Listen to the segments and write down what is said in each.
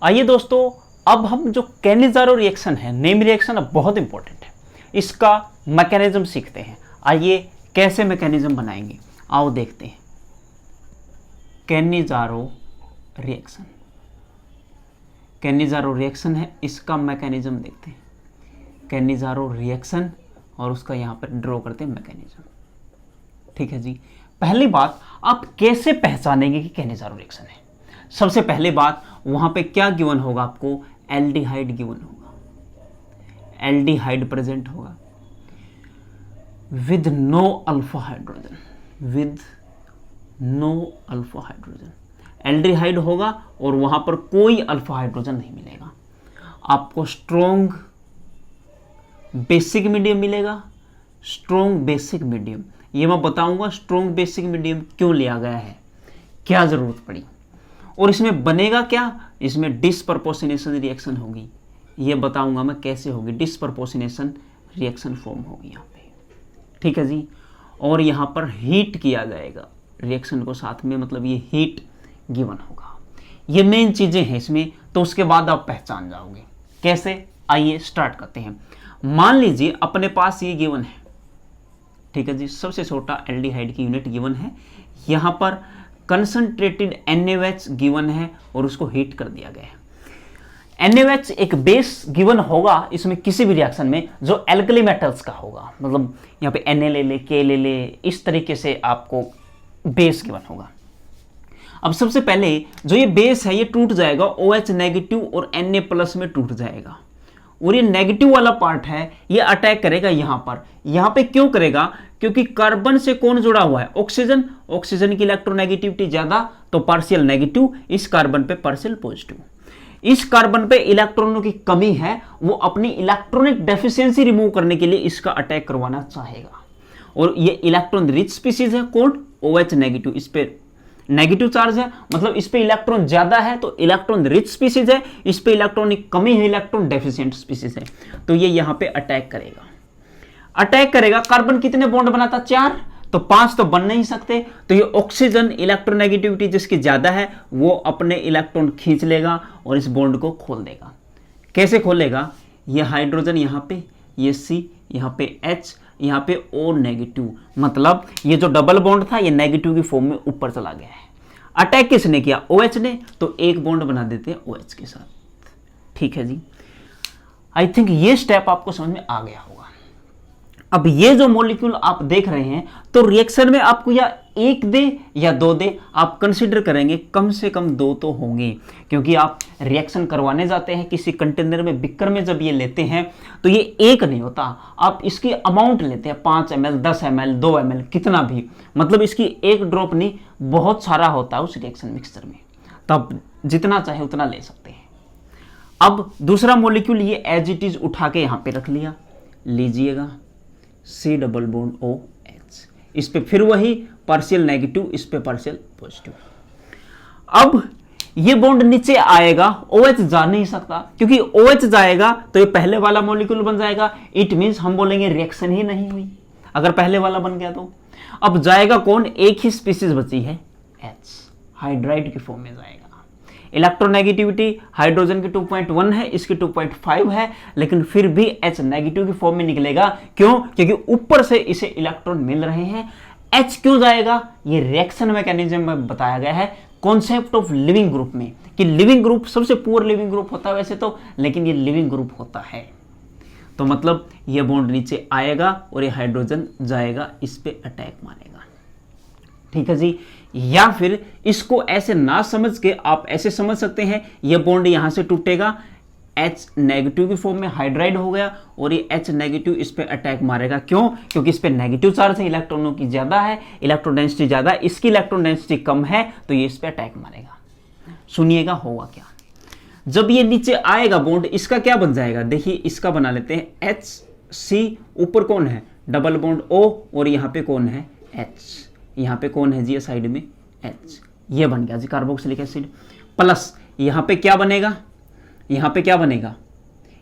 आइए दोस्तों, अब हम जो कैनिज़ारो रिएक्शन है, नेम रिएक्शन अब बहुत इंपॉर्टेंट है, इसका मैकेनिज्म सीखते हैं। आइए कैसे मैकेनिज्म बनाएंगे, आओ देखते हैं। कैनिज़ारो रिएक्शन, कैनिज़ारो रिएक्शन है, इसका मैकेनिज्म देखते हैं। कैनिज़ारो रिएक्शन और उसका यहाँ पर ड्रॉ करते हैं मैकेनिज्म। ठीक है जी। पहली बात, आप कैसे पहचानेंगे कि कैनिज़ारो रिएक्शन है? सबसे पहले बात, वहां पे क्या गिवन होगा आपको? एल्डिहाइड गिवन होगा, एल्डिहाइड प्रेजेंट होगा with no alpha hydrogen, with no alpha hydrogen. Aldehyde होगा और वहां पर कोई अल्फा हाइड्रोजन नहीं मिलेगा। आपको स्ट्रॉन्ग बेसिक मीडियम मिलेगा, स्ट्रॉन्ग बेसिक मीडियम। ये मैं बताऊंगा स्ट्रॉन्ग बेसिक मीडियम क्यों लिया गया है, क्या जरूरत पड़ी, और इसमें बनेगा क्या। इसमें डिसप्रपोर्शनेशन रिएक्शन होगी, ये बताऊंगा मैं कैसे होगी। डिसप्रपोर्शनेशन रिएक्शन फॉर्म होगी यहाँ पे। ठीक है जी। और यहाँ पर हीट किया जाएगा रिएक्शन को साथ में, मतलब ये हीट गिवन होगा। ये मेन चीजें हैं इसमें, तो उसके बाद आप पहचान जाओगे कैसे। आइए स्टार्ट करते हैं। मान लीजिए अपने पास ये गिवन है, ठीक है जी, सबसे छोटा एल्डिहाइड की यूनिट गिवन है। यहाँ पर कंसंट्रेटेड NaOH गिवन है और उसको हीट कर दिया गया है। NaOH एक बेस गिवन होगा इसमें किसी भी रिएक्शन में जो एल्कली मेटल्स का होगा, मतलब यहाँ पे Na ले ले, K ले ले, इस तरीके से आपको बेस गिवन होगा। अब सबसे पहले जो ये बेस है ये टूट जाएगा, OH नेगेटिव और Na प्लस में टूट जाएगा, और ये नेगेटिव वाला पार्ट है ये अटैक करेगा यहाँ पर। यहाँ पे क्यों करेगा? क्योंकि कार्बन से कौन जुड़ा हुआ है? ऑक्सीजन। ऑक्सीजन की इलेक्ट्रोनेगेटिविटी ज्यादा तो पार्शियल नेगेटिव, इस कार्बन पे पार्शियल पॉजिटिव। इस कार्बन पे इलेक्ट्रॉनों की कमी है, वो अपनी इलेक्ट्रॉनिक डेफिशिएंसी रिमूव करने के लिए इसका अटैक करवाना चाहेगा। और ये इलेक्ट्रॉन रिच स्पीसीज है कौन? OH negative. इस पे नेगेटिव चार्ज है, मतलब इस पे इलेक्ट्रॉन ज्यादा है तो इलेक्ट्रॉन रिच स्पीसीज है, इस पे इलेक्ट्रॉन की कमी है, इलेक्ट्रॉन डेफिशिएंट स्पीसीज है। तो ये यहां पे अटैक करेगा। अटैक करेगा। कार्बन कितने बॉन्ड बनाता? 4, तो 5 तो बन नहीं सकते। तो ये ऑक्सीजन इलेक्ट्रोनेगेटिविटी जिसकी ज्यादा है वो अपने इलेक्ट्रॉन खींच लेगा और इस बॉन्ड को खोल देगा। कैसे खोलेगा? ये हाइड्रोजन यहां पे, ये C, यहां पे H, यहाँ पे O नेगेटिव, मतलब ये जो डबल बॉन्ड था ये नेगेटिव की फॉर्म में ऊपर चला गया है। अटैक किसने किया? OH ने, तो एक बॉन्ड बना देते हैं OH के साथ। ठीक है जी। आई थिंक ये स्टेप आपको समझ में आ गया होगा। अब ये जो मॉलिक्यूल आप देख रहे हैं, तो रिएक्शन में आपको या एक दे या दो दे, आप कंसीडर करेंगे कम से कम 2 तो होंगे, क्योंकि आप रिएक्शन करवाने जाते हैं किसी कंटेनर में, बिकर में जब ये लेते हैं तो ये एक नहीं होता, आप इसकी अमाउंट लेते हैं 5 ml, 10 ml, 2 ml, कितना भी, मतलब इसकी एक ड्रॉप नहीं, बहुत सारा होता है उस रिएक्शन मिक्सचर में, तब जितना चाहे उतना ले सकते हैं। अब दूसरा मॉलिक्यूल ये एज इट इज उठा के यहां पे रख लिया, लीजिएगा C डबल बॉन्ड OH, इस पे फिर वही पार्शियल नेगेटिव, इस पे पार्शियल पॉजिटिव। अब ये बॉन्ड नीचे आएगा, OH जा नहीं सकता, क्योंकि OH जाएगा तो ये पहले वाला मॉलिक्यूल बन जाएगा। इट मींस हम बोलेंगे रिएक्शन ही नहीं हुई अगर पहले वाला बन गया तो। अब जाएगा कौन? एक ही स्पीसीज बची है H, हाइड्राइड की फॉर्म में जाएगा। इलेक्ट्रोनेगेटिविटी हाइड्रोजन की 2.1 है, इसकी 2.5 है, लेकिन फिर भी H नेगेटिव की फॉर्म में निकलेगा। क्यों? क्योंकि ऊपर से इसे इलेक्ट्रॉन मिल रहे हैं। H क्यों जाएगा? ये रिएक्शन मैकेनिज्म में बताया गया है कॉन्सेप्ट ऑफ लिविंग ग्रुप में, कि लिविंग ग्रुप सबसे पुअर लिविंग ग्रुप होता है वैसे तो, लेकिन ये लिविंग ग्रुप होता है। तो मतलब ये बॉन्ड नीचे आएगा और ये हाइड्रोजन जाएगा, इस पे अटैक मारेगा। ठीक है जी। या फिर इसको ऐसे ना समझ के आप ऐसे समझ सकते हैं, ये बॉन्ड यहां से टूटेगा, H नेगेटिव की फॉर्म में हाइड्राइड हो गया और ये H नेगेटिव इस पे अटैक मारेगा। क्यों? क्योंकि इस पे नेगेटिव चार्ज है, इलेक्ट्रॉनों की ज्यादा है, इलेक्ट्रॉन डेंसिटी ज्यादा, इसकी इलेक्ट्रॉन डेंसिटी कम है, तो ये इस पे अटैक मारेगा। सुनिएगा होगा क्या। जब ये नीचे आएगा बॉन्ड, इसका क्या बन जाएगा? देखिए इसका बना लेते हैं HC, ऊपर कौन है? डबल बॉन्ड O, और यहाँ पे कौन है? H। यहाँ पे कौन है जी? साइड में H। ये बन गया जी कार्बोक्सिलिक एसिड। प्लस यहाँ पे क्या बनेगा? यहाँ पे क्या बनेगा?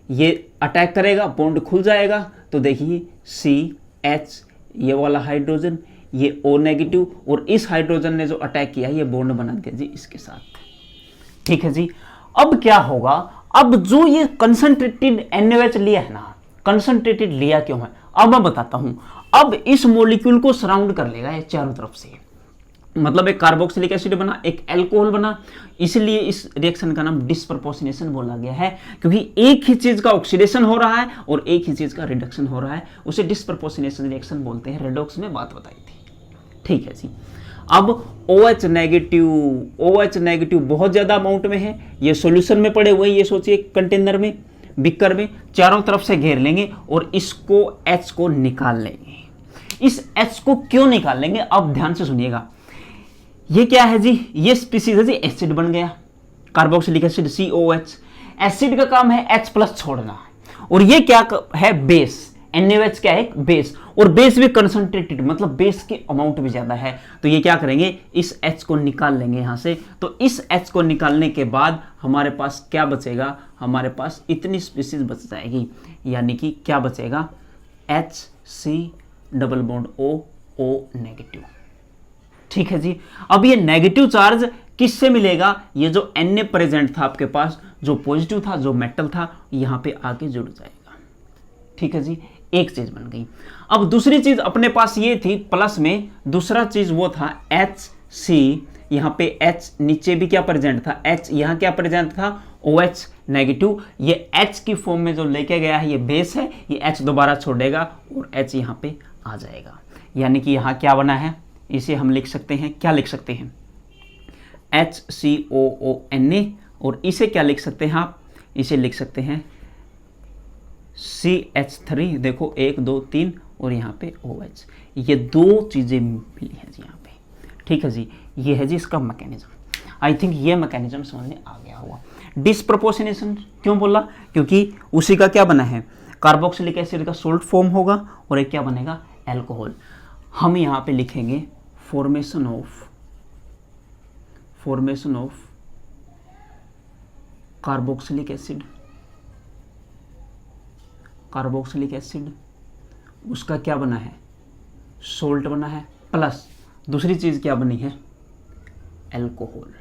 ये अटैक करेगा, बॉन्ड खुल जाएगा, तो देखिए CH, ये वाला हाइड्रोजन, ये O नेगेटिव, और इस हाइड्रोजन ने जो अटैक किया ये बॉन्ड बना दिया जी इसके साथ। ठीक है जी। अब क्या होगा, अब जो ये कंसंट्रेटेड NaOH लिया है ना, कंसंट्रेटेड लिया क्यों है अब मैं बताता हूं। अब इस मॉलिक्यूल को सराउंड कर लेगा ये चारों तरफ से, मतलब एक कार्बोक्सिलिक एसिड बना, एक अल्कोहल बना, इसलिए इस रिएक्शन का नाम डिस्प्रपोर्शनेशन बोला गया है, क्योंकि एक ही चीज का ऑक्सीडेशन हो रहा है और एक ही चीज का रिडक्शन हो रहा है, उसे डिस्प्रपोर्शनेशन रिएक्शन बोलते हैं। रेडॉक्स में बात बताई थी, ठीक है जी। अब OH नेगेटिव बहुत ज्यादा अमाउंट में है, ये सॉल्यूशन में पड़े हुए हैं, ये सोचिए कंटेनर में, बिकर में, चारों तरफ से घेर लेंगे और इसको H को निकाल लेंगे। इस H को क्यों निकाल लेंगे, अब ध्यान से सुनिएगा। ये क्या है जी, ये स्पीसीज है जी, एसिड बन गया, कार्बोक्सिलिक एसिड COH। एसिड का काम है H+ छोड़ना, और ये क्या है, बेस। NaOH क्या है, बेस, और बेस भी कंसंट्रेटेड, मतलब बेस के अमाउंट भी ज्यादा है, तो ये क्या करेंगे, इस H को निकाल लेंगे यहां से। तो इस H को निकालने के बाद हमारे पास क्या बचेगा, हमारे पास इतनी स्पीसीज बच जाएगी, यानी कि क्या बचेगा, HC+O नेगेटिव। ठीक है जी। अब ये नेगेटिव चार्ज किससे मिलेगा, ये जो Na प्रेजेंट था आपके पास, जो पॉजिटिव था, जो मेटल था, यहां पे आके जुड़ जाएगा। ठीक है जी, एक चीज बन गई। अब दूसरी चीज अपने पास ये थी प्लस में, दूसरा चीज वो था HC, यहाँ पे H नीचे भी क्या प्रेजेंट था, H यहाँ क्या प्रेजेंट था, OH नेगेटिव। ये H की फॉर्म में जो लेके गया है ये बेस है, ये H दोबारा छोड़ेगा और H यहाँ पे आ जाएगा, यानी कि यहाँ क्या बना है, इसे हम लिख सकते हैं, क्या लिख सकते हैं, HCOONA, और इसे क्या लिख सकते हैं आप, इसे लिख सकते हैं CH3, देखो 1 2 3 और यहाँ पे OH, ये दो चीजें मिली है जी यहाँ पे। ठीक है जी, ये है जी इसका मैकेनिज्म। आई थिंक ये मैकेनिज्म समझ में आ गया होगा। डिस्प्रपोर्शनेशन क्यों बोला, क्योंकि उसी का क्या बना है, कार्बोक्सिलिक एसिड का सोल्ट फॉर्म होगा और एक क्या बनेगा, एल्कोहल। हम यहाँ पे लिखेंगे फॉर्मेशन ऑफ कार्बोक्सिलिक एसिड, उसका क्या बना है, सोल्ट बना है, प्लस दूसरी चीज क्या बनी है, एल्कोहल।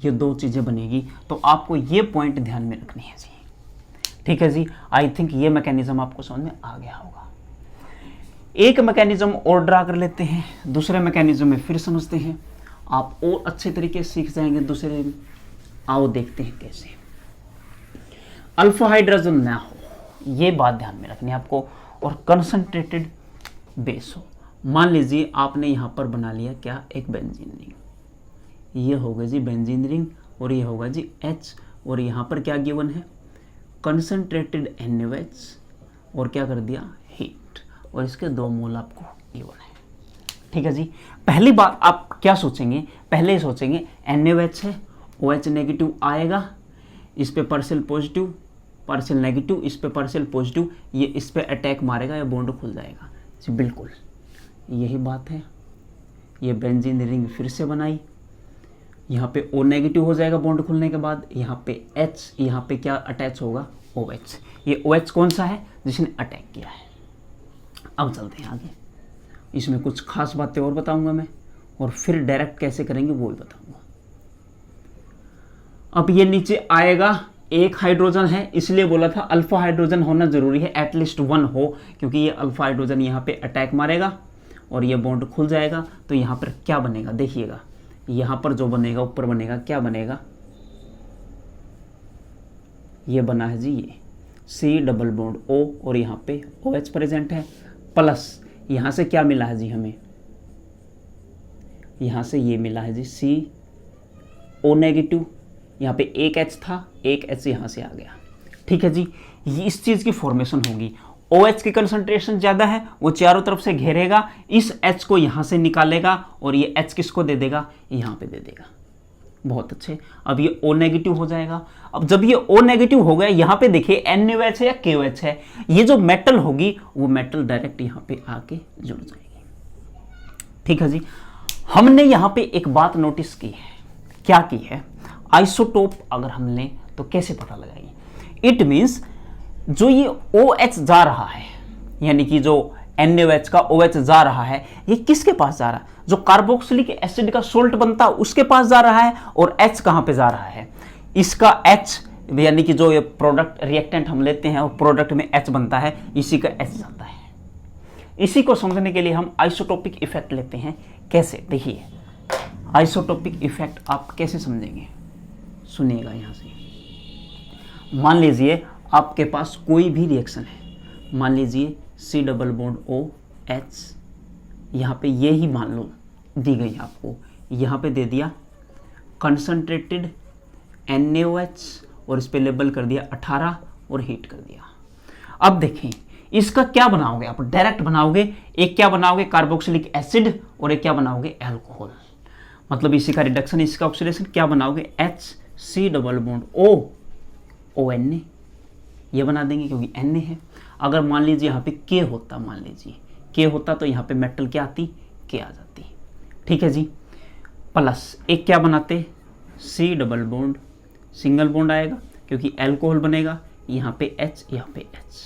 ये दो चीजें बनेगी, तो आपको ये पॉइंट ध्यान में रखनी है जी। ठीक है जी, आई थिंक ये मैकेनिज्म आपको समझ में आ गया होगा। एक मैकेनिज्म और ड्रा कर लेते हैं, दूसरे मैकेनिज्म में फिर समझते हैं, आप और अच्छे तरीके से सीख जाएंगे दूसरे में। आओ देखते हैं कैसे। अल्फा हाइड्रोजन ना हो, ये बात ध्यान में रखनी है आपको, और कंसंट्रेटेड बेस हो। मान लीजिए आपने यहाँ पर बना लिया क्या, एक बेंजीन रिंग, ये होगा जी बेंजीन रिंग, और ये होगा जी H, और यहाँ पर क्या गिवन है, कंसंट्रेटेड NaOH, और क्या कर दिया, हीट, और इसके 2 मोल आपको गिवन है। ठीक है जी। पहली बात आप क्या सोचेंगे, पहले ही सोचेंगे NaOH है, OH नेगेटिव आएगा, इस पे पार्शियल पॉजिटिव पार्शियल नेगेटिव, इस पे पार्शियल पॉजिटिव, ये इस पे अटैक मारेगा, ये बॉन्ड खुल जाएगा जी, बिल्कुल यही बात है। ये बेंजीन रिंग फिर से बनाई, यहाँ पे O नेगेटिव हो जाएगा बॉन्ड खुलने के बाद, यहाँ पे H, यहाँ पे क्या अटैच होगा, OH। ये OH कौन सा है, जिसने अटैक किया है। अब चलते हैं आगे, इसमें कुछ खास बातें और बताऊंगा मैं, और फिर डायरेक्ट कैसे करेंगे वो भी बताऊंगा। अब ये नीचे आएगा, एक हाइड्रोजन है, इसलिए बोला था अल्फा हाइड्रोजन होना जरूरी है, एटलीस्ट 1 हो, क्योंकि ये अल्फा हाइड्रोजन यहाँ पे अटैक मारेगा और ये बॉन्ड खुल जाएगा। तो यहाँ पर क्या बनेगा, देखिएगा यहाँ पर जो बनेगा, ऊपर बनेगा, क्या बनेगा, ये बना है जी ये C+O, और यहाँ पे OH प्रेजेंट है, प्लस यहाँ से क्या मिला है जी हमें, यहाँ से ये मिला है जी CO नेगेटिव, यहाँ पे एक H था, एक H यहाँ से आ गया। ठीक है जी, ये इस चीज की फॉर्मेशन होगी। OH की कंसंट्रेशन ज्यादा है, वो चारों तरफ से घेरेगा, इस H को यहाँ से निकालेगा और ये H किसको दे देगा, यहाँ पे दे देगा। बहुत अच्छे। अब ये O नेगेटिव हो जाएगा। अब जब ये O नेगेटिव हो गया, यहाँ पे देखिए NaOH है या KOH है, ये जो मेटल होगी वो मेटल डायरेक्ट यहाँ पे आके जुड़ जाएगी। ठीक है जी। हमने यहाँ पे एक बात नोटिस की है, क्या की है, आइसोटोप अगर हम लें तो कैसे पता लगाएंगे। इट मीन्स जो ये OH जा रहा है, यानी कि जो NaOH का OH जा रहा है, ये किसके पास जा रहा है, जो कार्बोक्सिलिक एसिड का सोल्ट बनता है उसके पास जा रहा है, और H कहां पे जा रहा है, इसका H यानी कि जो ये प्रोडक्ट रिएक्टेंट हम लेते हैं और प्रोडक्ट में H बनता है, इसी का H जाता है। इसी को समझने के लिए हम आइसोटोपिक इफेक्ट लेते हैं। कैसे, देखिए आइसोटोपिक इफेक्ट आप कैसे समझेंगे, सुनिएगा। यहाँ से मान लीजिए आपके पास कोई भी रिएक्शन है, मान लीजिए C डबल बॉन्ड OH, यहाँ पे ये ही मान लो दी गई आपको, यहाँ पे दे दिया कंसंट्रेटेड NaOH और इस पे लेबल कर दिया 18 और हीट कर दिया। अब देखें इसका क्या बनाओगे आप, डायरेक्ट बनाओगे। एक क्या बनाओगे, कार्बोक्सिलिक एसिड, और एक क्या बनाओगे, अल्कोहल। मतलब इसी का रिडक्शन, इसका ऑक्सीडेशन, क्या बनाओगे, HC डबल बॉन्ड ONA, ये बना देंगे क्योंकि Na है। अगर मान लीजिए यहाँ पे K होता, मान लीजिए K होता तो यहाँ पे मेटल क्या आती, K आ जाती। ठीक है जी, प्लस एक क्या बनाते, C double bond, single bond आएगा क्योंकि अल्कोहल बनेगा, यहाँ पे H, यहाँ पे H।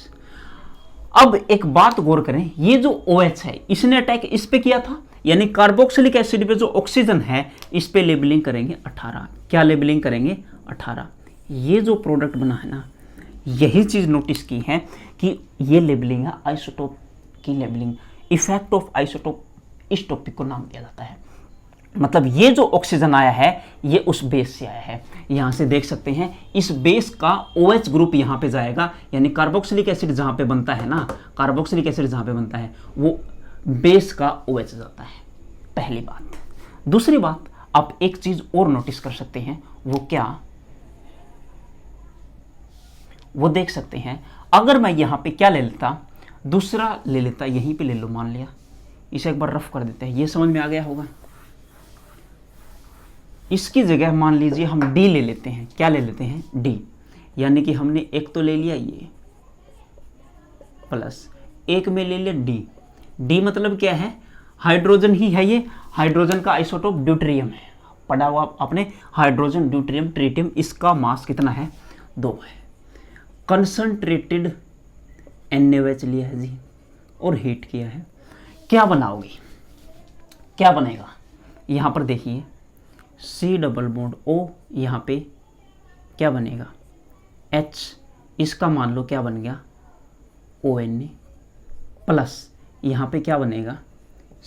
अब एक बात गौर करें, ये जो OH है इसने अटैक इस पे किया था, यानी कार्बोक्सिलिक एसिड पे जो ऑक्सीजन है इस पे लेबलिंग करेंगे 18। क्या लेबलिंग करेंगे, 18। ये जो प्रोडक्ट बना है ना, यही चीज नोटिस की है कि ये लेबलिंग है आइसोटोप की लेबलिंग। इफेक्ट ऑफ आइसोटोप, इस टॉपिक को नाम दिया जाता है। मतलब ये जो ऑक्सीजन आया है ये उस बेस से आया है। यहां से देख सकते हैं इस बेस का OH ग्रुप यहां पे जाएगा, यानी कार्बोक्सिलिक एसिड जहां पे बनता है ना, कार्बोक्सिलिक एसिड जहां पे बनता है वो बेस का OH जाता है। पहली बात। दूसरी बात, आप एक चीज और नोटिस कर सकते हैं, वो क्या, वो देख सकते हैं, अगर मैं यहां पे क्या ले लेता, दूसरा ले लेता, यहीं पे ले लो, मान लिया, इसे एक बार रफ कर देते हैं, ये समझ में आ गया होगा। इसकी जगह मान लीजिए हम D ले लेते हैं। क्या ले लेते हैं, D, यानी कि हमने एक तो ले लिया ये, प्लस एक में ले लिया D। D मतलब क्या है, हाइड्रोजन ही है, ये हाइड्रोजन का आइसोटोप ड्यूटेरियम है, पढ़ा हुआ आपने, हाइड्रोजन ड्यूटेरियम ट्रिटियम, इसका मास कितना है, 2 है। कंसंट्रेटेड NaOH लिया है जी और हीट किया है। क्या बनाओगे, क्या बनेगा, यहां पर देखिए C डबल बॉन्ड O, यहाँ पे क्या बनेगा, H, इसका मान लो क्या बन गया, ONA, प्लस यहाँ पे क्या बनेगा,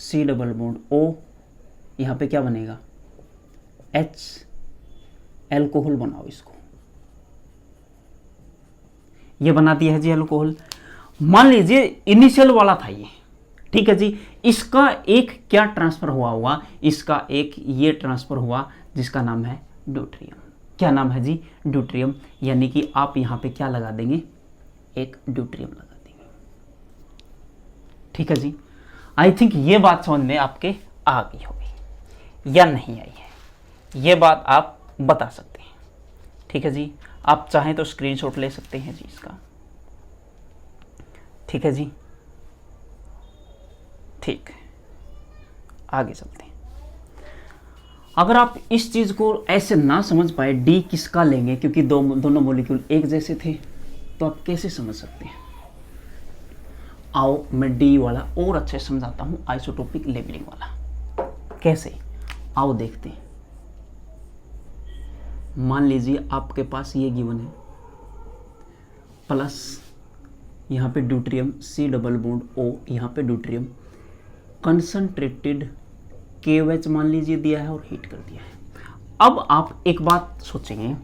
C डबल बॉन्ड O, यहाँ पे क्या बनेगा, H, अल्कोहल बनाओ इसको, ये बना दिया है जी अल्कोहल। मान लीजिए इनिशियल वाला था ये, ठीक है जी, इसका एक क्या ट्रांसफर हुआ होगा, इसका एक ये ट्रांसफर हुआ जिसका नाम है ड्यूटेरियम। क्या नाम है जी, ड्यूटेरियम, यानी कि आप यहां पे क्या लगा देंगे, एक ड्यूटेरियम लगा देंगे। ठीक है जी, आई थिंक ये बात समझ में आपके आ गई होगी या नहीं आई है, ये बात आप बता सकते हैं। ठीक है जी, आप चाहें तो स्क्रीनशॉट ले सकते हैं जी इसका। ठीक है जी, ठीक, आगे चलते हैं। अगर आप इस चीज को ऐसे ना समझ पाए, D किसका लेंगे, क्योंकि दोनों मॉलिक्यूल एक जैसे थे, तो आप कैसे समझ सकते हैं। आओ मैं D वाला और अच्छे से समझाता हूं, आइसोटोपिक लेबलिंग वाला। कैसे, आओ देखते हैं। मान लीजिए आपके पास ये गिवन है, प्लस यहाँ पे deuterium C double bond O, यहाँ पे ड्यूटेरियम, कंसंट्रेटेड KOH मान लीजिए दिया है और हीट कर दिया है। अब आप एक बात सोचेंगे,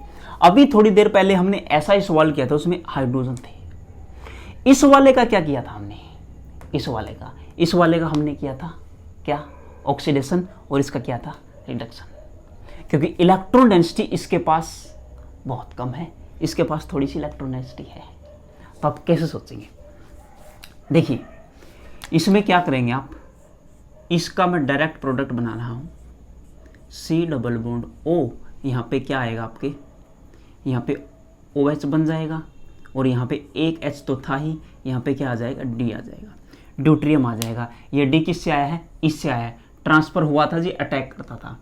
अभी थोड़ी देर पहले हमने ऐसा ही सवाल किया था, उसमें हाइड्रोजन थे। इस वाले का क्या किया था हमने, इस वाले का हमने किया था क्या, ऑक्सीडेशन, और इसका क्या था, रिडक्शन। क्योंकि इलेक्ट्रॉन डेंसिटी इसके पास बहुत कम है, इसके पास थोड़ी सी इलेक्ट्रॉन डेंसिटी है। तो आप कैसे सोचेंगे, देखिए इसमें क्या करेंगे आप, इसका मैं डायरेक्ट प्रोडक्ट बना रहा हूँ, C डबल बॉन्ड O, यहाँ पे क्या आएगा आपके, यहाँ पे OH बन जाएगा, और यहाँ पे एक H तो था ही, यहाँ पे क्या आ जाएगा, D आ जाएगा, ड्यूटेरियम आ जाएगा। ये D किससे आया है, इससे आया है, ट्रांसफर हुआ था जी, अटैक करता था।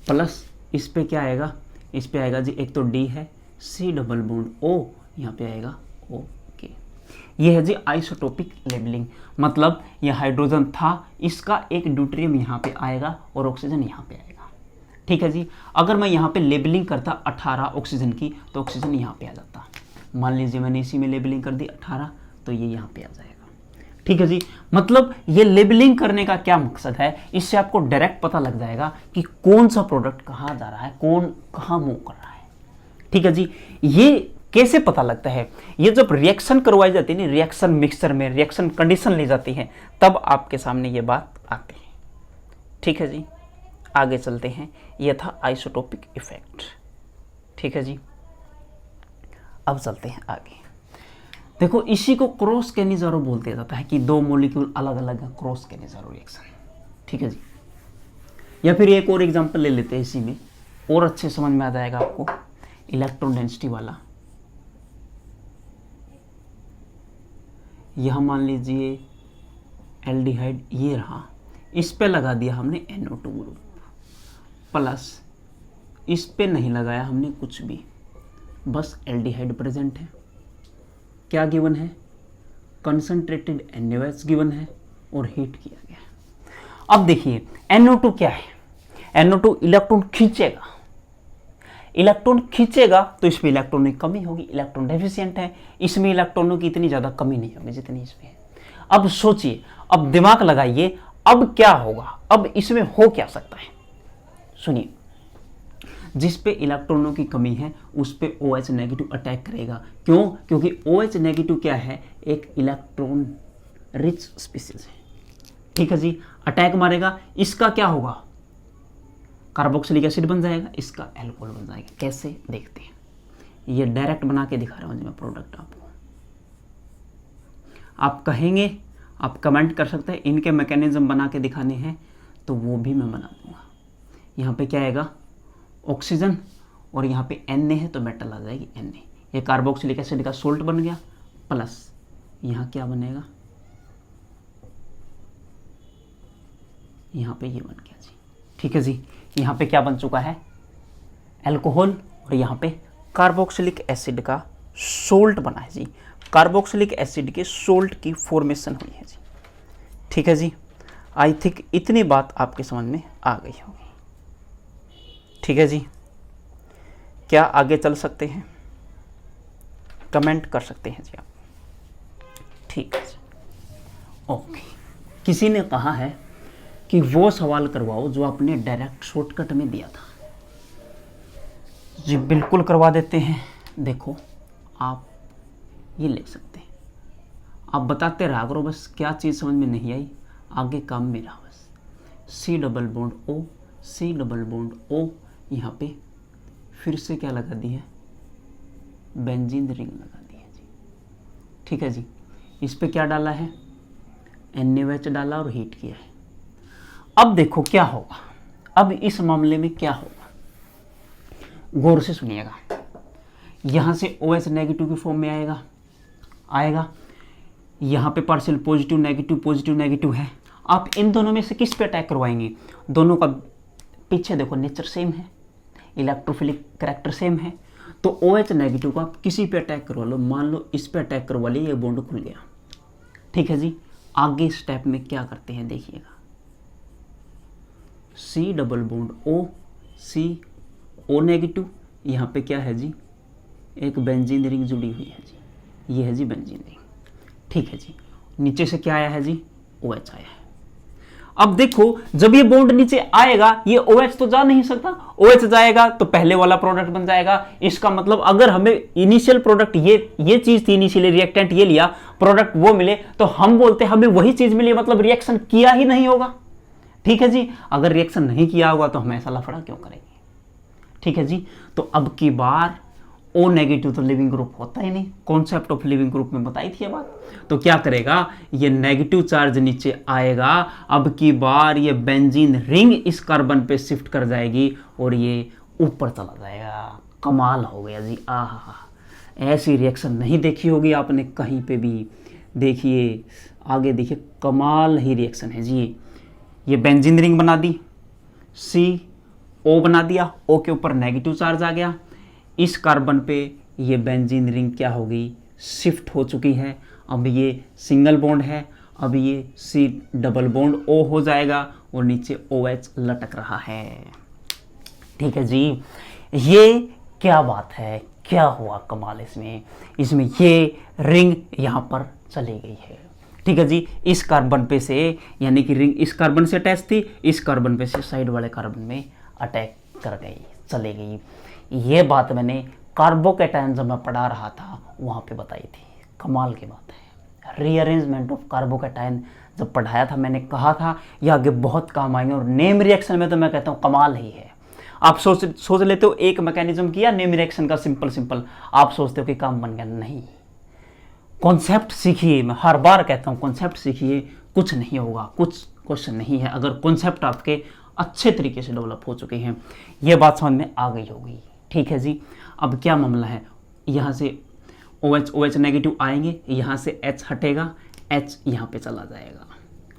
प्लस इस पे क्या आएगा, इस पे आएगा जी, एक तो D है, C डबल बॉन्ड O, यहाँ पे आएगा O। ये है जी आइसोटोपिक लेबलिंग, मतलब ये हाइड्रोजन था, इसका एक ड्यूटेरियम यहाँ पे आएगा और ऑक्सीजन यहाँ पे आएगा। ठीक है जी। अगर मैं यहाँ पे लेबलिंग करता 18 ऑक्सीजन की तो ऑक्सीजन यहाँ पे आ जाता। मान लीजिए मैंने इसी में लेबलिंग कर दी 18 तो ये यहाँ पे आ जाएगा। ठीक है जी। मतलब ये लेबलिंग करने का क्या मकसद है, इससे आपको डायरेक्ट पता लग जाएगा कि कौन सा प्रोडक्ट कहाँ जा रहा है, कौन कहाँ मूव कर रहा है। ठीक है जी। ये कैसे पता लगता है, ये जब रिएक्शन करवाई जाती है, रिएक्शन मिक्सचर में रिएक्शन कंडीशन ली जाती है, तब आपके सामने ये बात आती है। ठीक है जी। आगे चलते हैं। ये था आइसोटोपिक इफेक्ट। ठीक है जी। अब चलते हैं आगे। देखो इसी को क्रॉस कैनिजारो बोलते जाता है कि दो मॉलिक्यूल अलग अलग है, क्रॉस कैनिजारो रिएक्शन। ठीक है जी। या फिर एक और एग्जांपल ले लेते हैं इसी में, और अच्छे समझ में आ जाएगा आपको। इलेक्ट्रॉन डेंसिटी वाला, यह मान लीजिए एल्डिहाइड ये रहा, इस पे लगा दिया हमने NO2 ग्रुप, प्लस इस पे नहीं लगाया हमने कुछ भी, बस एल्डिहाइड प्रेजेंट है। क्या गिवन है, कंसंट्रेटेड NaOH गिवन है और हीट किया गया। अब देखिए NO2 क्या है, NO2 इलेक्ट्रॉन खींचेगा, इलेक्ट्रॉन खींचेगा तो इसमें इलेक्ट्रॉन की कमी होगी, इलेक्ट्रॉन डेफिशिएंट है, इसमें इलेक्ट्रॉनों की इतनी ज़्यादा कमी नहीं होगी जितनी इसमें है। अब सोचिए, अब दिमाग लगाइए, अब क्या होगा, अब इसमें हो क्या सकता है। सुनिए, जिस पे इलेक्ट्रॉनों की कमी है उस पे OH नेगेटिव अटैक करेगा। क्यों? क्योंकि OH नेगेटिव क्या है, एक इलेक्ट्रॉन रिच स्पीसीज है। ठीक है जी। अटैक मारेगा, इसका क्या होगा, कार्बोक्सिलिक एसिड बन जाएगा, इसका अल्कोहल बन जाएगा। कैसे, देखते हैं। ये डायरेक्ट बना के दिखा रहा हूँ मैं प्रोडक्ट आपको। आप कहेंगे, आप कमेंट कर सकते हैं इनके मैकेनिज्म बना के दिखाने हैं तो वो भी मैं बना दूंगा। यहाँ पे क्या आएगा, ऑक्सीजन, और यहाँ पे Na है तो मेटल आ जाएगी Na। ये कार्बोक्सिलिक एसिड का सोल्ट बन गया, प्लस यहाँ क्या बनेगा, यहाँ पे ये बन गया जी। ठीक है जी। यहाँ पे क्या बन चुका है, अल्कोहल, और यहाँ पे कार्बोक्सिलिक एसिड का सोल्ट बना है जी। कार्बोक्सिलिक एसिड के सोल्ट की फॉर्मेशन हुई है जी। ठीक है जी। आई थिंक इतनी बात आपके समझ में आ गई होगी। ठीक है जी। क्या आगे चल सकते हैं, कमेंट कर सकते हैं जी आप। ठीक है जी। ओके। किसी ने कहा है कि वो सवाल करवाओ जो आपने डायरेक्ट शॉर्टकट में दिया था जी। बिल्कुल करवा देते हैं। देखो आप ये ले सकते हैं, आप बताते रहा करो, बस क्या चीज़ समझ में नहीं आई आगे काम मेरा। बस C double bond O, C double bond O, यहाँ पे फिर से क्या लगा दी है, बेंजीन रिंग लगा दी है जी। ठीक है जी। इस पे क्या डाला है, NaOH डाला और हीट किया है। अब देखो क्या होगा, अब इस मामले में क्या होगा, गौर से सुनिएगा। यहां से OH नेगेटिव की फॉर्म में आएगा, यहां पे पार्शियल पॉजिटिव नेगेटिव है। आप इन दोनों में से किस पे अटैक करवाएंगे, दोनों का पीछे देखो नेचर सेम है, इलेक्ट्रोफिलिक करैक्टर सेम है, तो OH नेगेटिव को आप किसी पे अटैक करवा लो, मान लो इस पे अटैक करवा लिया, ये बॉन्ड खुल गया। ठीक है जी। आगे स्टेप में क्या करते हैं देखिएगा, C double bond O, C O negative, यहाँ पे क्या है जी, एक बेंजीन रिंग जुड़ी हुई है जी, ये है जी बेंजीन रिंग। ठीक है जी। नीचे से क्या आया है जी, OH आया है। अब देखो जब ये बॉन्ड नीचे आएगा, ये OH तो जा नहीं सकता, OH जाएगा तो पहले वाला प्रोडक्ट बन जाएगा। इसका मतलब अगर हमें इनिशियल प्रोडक्ट ये चीज थी, इनिशियली रिएक्टेंट ये लिया, प्रोडक्ट वो मिले, तो हम बोलते हमें वही चीज मिली, मतलब रिएक्शन किया ही नहीं होगा। ठीक है जी। अगर रिएक्शन नहीं किया होगा तो हम ऐसा लफड़ा क्यों करेंगे। ठीक है जी। तो अब की बार O नेगेटिव तो लिविंग ग्रुप होता ही नहीं, कॉन्सेप्ट ऑफ लिविंग ग्रुप में बताई थी ये बात। तो क्या करेगा, ये नेगेटिव चार्ज नीचे आएगा, अब की बार ये बेंजीन रिंग इस कार्बन पे शिफ्ट कर जाएगी और ये ऊपर चला जाएगा। कमाल हो गया जी। आहा, ऐसी रिएक्शन नहीं देखी होगी आपने कहीं पे भी। देखिए आगे देखिए, कमाल ही रिएक्शन है जी। ये बेंजीन रिंग बना दी, CO बना दिया, O के ऊपर नेगेटिव चार्ज आ गया, इस कार्बन पे ये बेंजीन रिंग क्या होगी, शिफ्ट हो चुकी है। अब ये सिंगल बॉन्ड है, अब ये C डबल बॉन्ड O हो जाएगा और नीचे OH लटक रहा है। ठीक है जी। ये क्या बात है, क्या हुआ कमाल इसमें ये रिंग यहाँ पर चली गई है। ठीक है जी, इस कार्बन पे से, यानी कि रिंग इस कार्बन से अटैच थी, इस कार्बन पे से साइड वाले कार्बन में अटैक कर गई, चली गई। ये बात मैंने कार्बोकैटायन जब मैं पढ़ा रहा था वहाँ पे बताई थी। कमाल की बात है। रीअरेंजमेंट ऑफ कार्बोकैटायन जब पढ़ाया था मैंने कहा था ये आगे बहुत काम आएंगे, और नेम रिएक्शन में तो मैं कहता हूँ कमाल ही है। आप सोच लेते हो एक मैकेनिज्म किया नेम रिएक्शन का, सिंपल, आप सोचते हो कि काम बन गया। नहीं, कॉन्सेप्ट सीखिए। मैं हर बार कहता हूँ कॉन्सेप्ट सीखिए, कुछ नहीं होगा, कुछ क्वेश्चन नहीं है अगर कॉन्सेप्ट आपके अच्छे तरीके से डेवलप हो चुके हैं। ये बात समझ में आ गई होगी। ठीक है जी, अब क्या मामला है, यहाँ से OH नेगेटिव आएंगे, यहाँ से H हटेगा, H यहाँ पे चला जाएगा।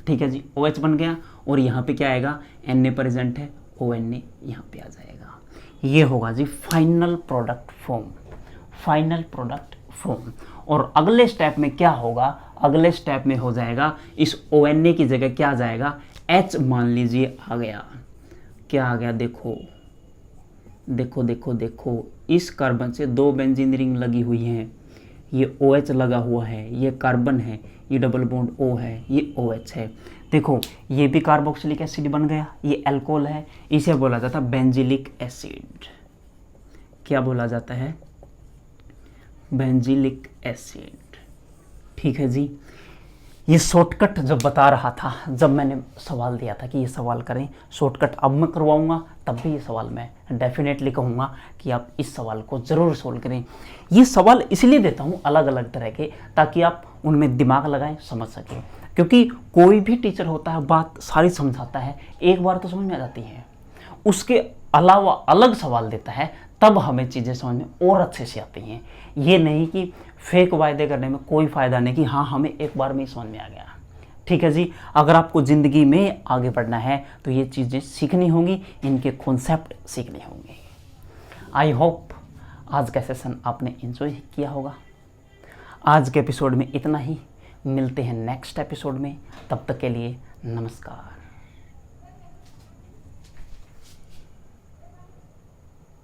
ठीक है जी, OH बन गया, और यहाँ पे क्या आएगा, Na प्रेजेंट है, ONA यहाँ पे आ जाएगा। ये होगा जी फाइनल प्रोडक्ट फॉर्म। और अगले स्टेप में क्या होगा, अगले स्टेप में हो जाएगा इस ONA की जगह क्या आ जाएगा, H मान लीजिए आ गया। क्या आ गया, देखो, इस कार्बन से 2 बेंजीन रिंग लगी हुई हैं, ये OH लगा हुआ है, ये कार्बन है, ये डबल बॉन्ड O है, ये OH है। देखो ये भी कार्बोक्सिलिक एसिड बन गया, ये अल्कोहल है, इसे बोला जाता है बेंजिलिक एसिड। क्या बोला जाता है, बेंजिलिक एसिड। ठीक है जी, ये शॉर्टकट जब बता रहा था, जब मैंने सवाल दिया था कि ये सवाल करें शॉर्टकट, अब मैं करवाऊंगा, तब भी ये सवाल मैं डेफिनेटली कहूँगा कि आप इस सवाल को ज़रूर सोल्व करें। ये सवाल इसलिए देता हूँ अलग अलग तरह के, ताकि आप उनमें दिमाग लगाएं, समझ सकें। क्योंकि कोई भी टीचर होता है बात सारी समझाता है, एक बार तो समझ में आ जाती है, उसके अलावा अलग सवाल देता है, तब हमें चीज़ें समझ में और अच्छे से आती हैं। ये नहीं कि फेक वायदे करने में कोई फ़ायदा नहीं कि हाँ हमें एक बार में ही समझ में आ गया। ठीक है जी, अगर आपको ज़िंदगी में आगे बढ़ना है तो ये चीज़ें सीखनी होंगी, इनके कॉन्सेप्ट सीखने होंगे। आई होप आज का सेशन आपने एंजॉय किया होगा। आज के एपिसोड में इतना ही, मिलते हैं नेक्स्ट एपिसोड में, तब तक के लिए नमस्कार।